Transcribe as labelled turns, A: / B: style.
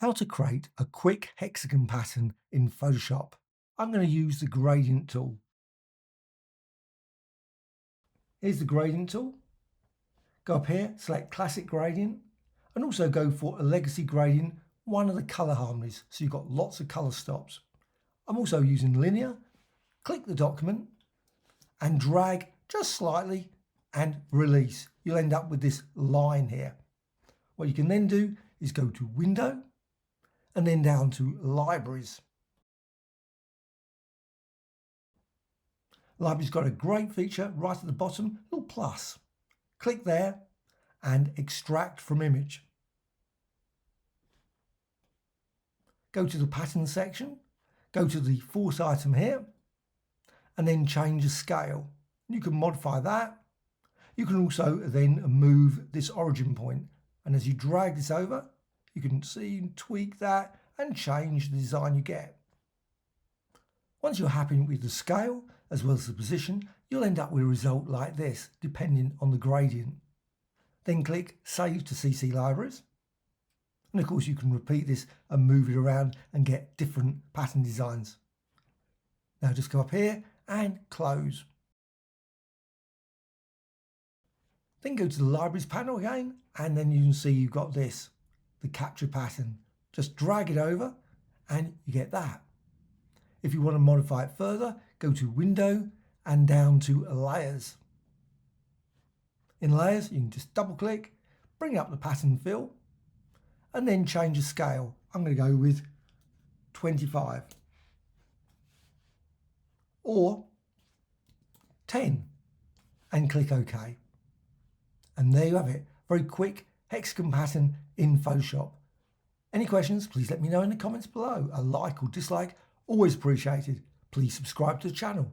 A: How to create a quick hexagon pattern in Photoshop. I'm going to use the gradient tool. Here's the gradient tool. Go up here, select classic gradient, and also go for a legacy gradient, one of the color harmonies, so you've got lots of color stops. I'm also using linear. Click the document and drag just slightly and release. You'll end up with this line here. What you can then do is go to Window and then down to Libraries. Library's got a great feature right at the bottom, a little plus. Click there and extract from image. Go to the pattern section, go to the force item here, and then change the scale. You can modify that. You can also then move this origin point, and as you drag this over, you can see and tweak that and change the design you get. Once you're happy with the scale as well as the position, you'll end up with a result like this, depending on the gradient. Then click Save to CC Libraries. And of course you can repeat this and move it around and get different pattern designs. Now just go up here and close. Then go to the Libraries panel again, and then you can see you've got this, the capture pattern. Just drag it over and you get that. If you want to modify it further, go to Window and down to Layers. In Layers, you can just double click, bring up the pattern fill, and then change the scale. I'm going to go with 25 or 10 and click OK. And there you have it. Very quick hexagon pattern in Photoshop. Any questions, please let me know in the comments below. A like or dislike, always appreciated. Please subscribe to the channel.